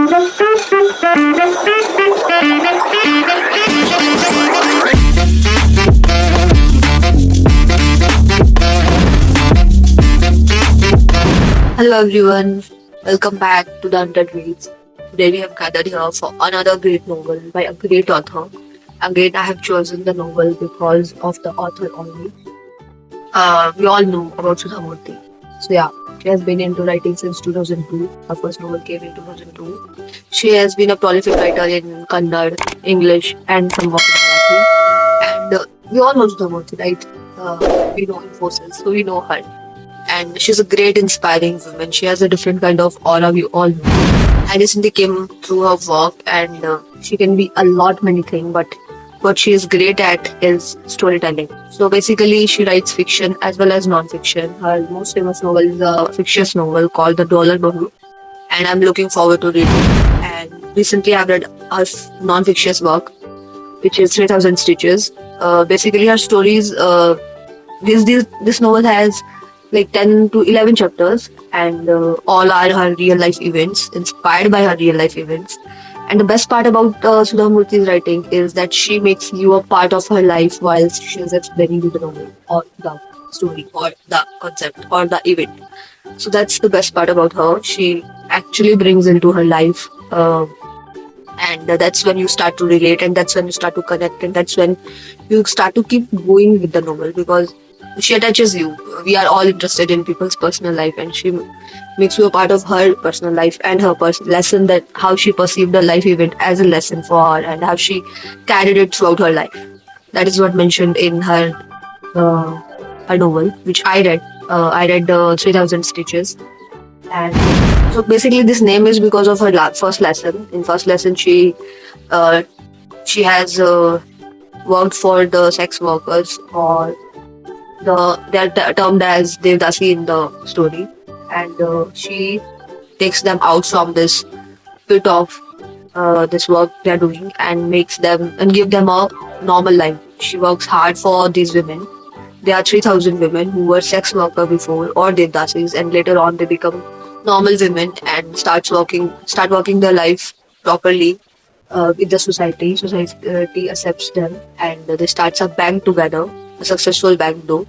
Hello everyone, welcome back to the Undead Reads. Today we have gathered here for another great novel by a great author. Again, I have chosen the novel because of the author only. We all know about Sudha Murthy. So yeah, she has been into writing since 2002. Her first novel came in 2002. She has been a prolific writer in Kannada, English and some of Marathi. And we all know Sudha Murthy, right? We know Infosys, so we know her, and she's a great inspiring woman. She has a different kind of aura, we all know. I recently came through her work, and she can be a lot many things, but what she is great at is storytelling. So basically she writes fiction as well as non-fiction. Her most famous novel is a fictitious novel called The Dollar Bahu, and I'm looking forward to reading it. And recently I've read her non-fictitious work, which is 3000 Stitches. Basically her stories, this novel has like 10 to 11 chapters, and all are her real life events, inspired by her real life events. And the best part about Sudha Murthy's writing is that she makes you a part of her life while she is explaining you the novel or the story or the concept or the event. So that's the best part about her. She actually brings into her life, and that's when you start to relate, and that's when you start to connect, and that's when you start to keep going with the novel, because she attaches you. We are all interested in people's personal life, and she makes you a part of her personal life and her lesson, that how she perceived the life event as a lesson for her and how she carried it throughout her life. That is what mentioned in her novel, which I read. I read 3000 Stitches, and so basically this name is because of her first lesson. In first lesson, she has worked for the sex workers, or they are termed as Devdasi in the story, and she takes them out from this pit of this work they are doing, and makes them and give them a normal life. She works hard for these women. There are 3000 women who were sex worker before, or Devdasis, and later on they become normal women and start working their life properly with the society. Society accepts them, and they start a bank together, a successful bank though.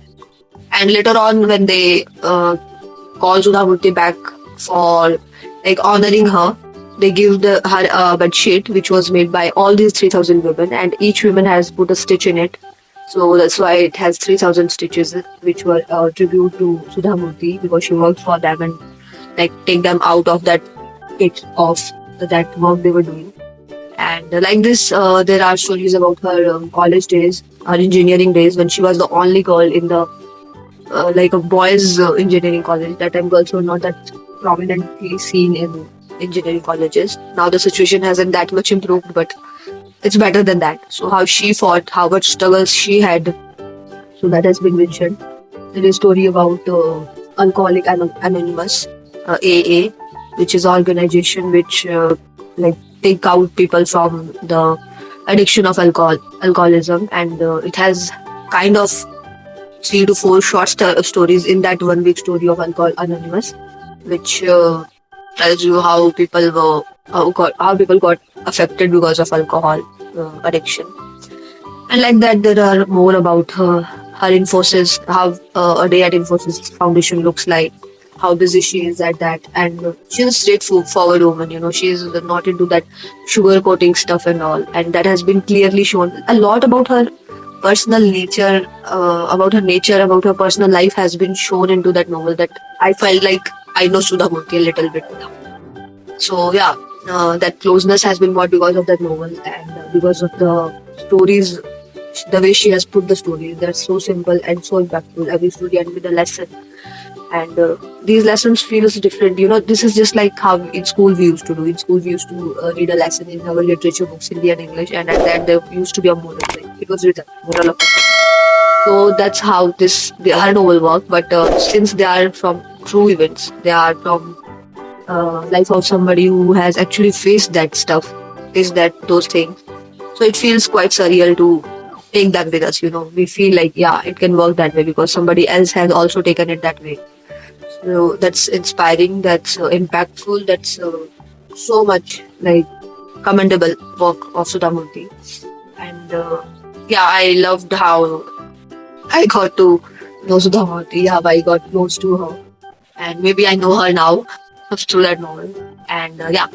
And later on, when they call Sudha Murthy back for like honoring her, they give her a bed sheet which was made by all these 3000 women, and each woman has put a stitch in it. So that's why it has 3000 stitches, which were a tribute to Sudha Murthy, because she worked for them and like take them out of that pit of that work they were doing. And like this, there are stories about her college days, her engineering days, when she was the only girl in the like a boys' engineering college. That time girls were not that prominently seen in engineering colleges. Now the situation hasn't that much improved, but it's better than that. So how she fought, how much struggles she had, so that has been mentioned. There is a story about Alcoholic Anonymous, AA, which is an organization which like take out people from the addiction of alcoholism, and it has kind of 3 to 4 short stories in that one big story of Alcohol Anonymous, which tells you how people got affected because of alcohol addiction. And like that, there are more about her Infosys, how a day at Infosys Foundation looks like, how busy she is at that, and she's a straightforward woman. She's not into that sugar coating stuff and all, and that has been clearly shown. A lot about her personal nature, about her personal life has been shown into that novel, that I felt like I know Sudha Murthy a little bit now. So yeah, that closeness has been brought because of that novel, and because of the stories, the way she has put the stories. They're so simple and so impactful. Every story ends with a lesson, and these lessons feels different. This is just like how in school we used to do. In school we used to read a lesson in our literature books, Hindi and English, and at that there used to be a moral. Like it was written moral of the story. So that's how her novel work. But since they are from true events, they are from life of somebody who has actually faced that stuff, those things. So it feels quite surreal to take that with us. We feel like, yeah, it can work that way because somebody else has also taken it that way. So that's inspiring, that's impactful, that's so much like commendable work of Sudha Murthy. And yeah, I loved how I got to know Sudha Murthy, how I got close to her, and maybe I know her now through that novel. And yeah,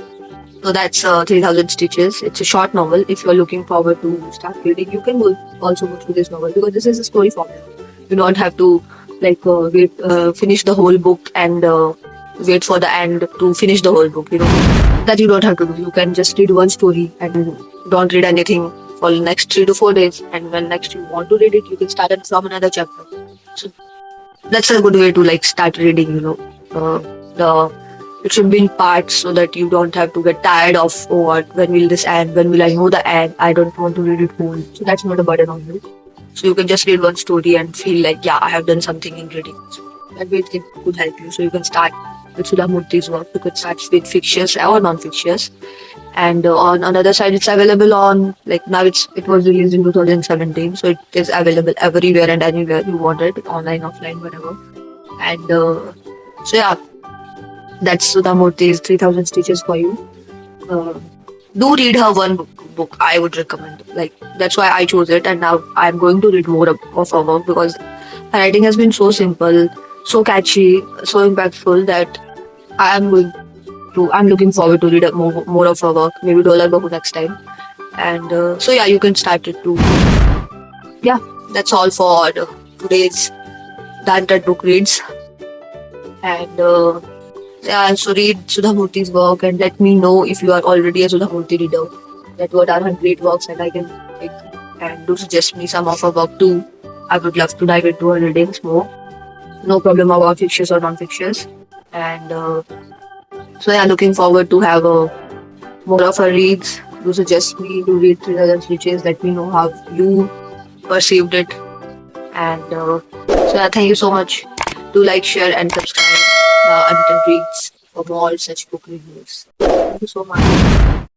so that's 3000 Stitches. It's a short novel. If you're looking forward to start reading, you can also go through this novel because this is a story format. You don't have to finish the whole book and wait for the end to finish the whole book. That you don't have to do. You can just read one story and don't read anything for the next 3 to 4 days. And when next you want to read it, you can start it from another chapter. So that's a good way to like start reading. The it should be in parts so that you don't have to get tired of, oh, when will this end? When will I know the end? I don't want to read it whole. So that's not a burden on you. So you can just read one story and feel like, yeah, I have done something in reading. So that way it could help you. So you can start with Sudha Murthy's work. You could start with fictitious or non-fictitious. And on another side, it's available on, like now it was released in 2017. So it is available everywhere and anywhere you want it, online, offline, whatever. And so yeah, that's Sudha Murthy's 3000 Stitches for you. Do read her one book. I would recommend. Like that's why I chose it, and now I'm going to read more of her work because her writing has been so simple, so catchy, so impactful that I'm looking forward to read more of her work. Maybe Dollar Bahu next time. And so yeah, you can start it too. Yeah, that's all for today's The Unread Book Reads. And yeah, so read Sudha Murthy's work and let me know if you are already a Sudha Murthy reader. That what are her great works that I can pick, and do suggest me some of her work too. I would love to dive into her readings more. No problem about fictions or non-fictions. And so yeah, looking forward to have more of her reads. Do suggest me to read 3000 Stitches. Let me know how you perceived it. And so yeah, thank you so much. Do like, share, and subscribe. Until reads for more such book reviews. Thank you so much.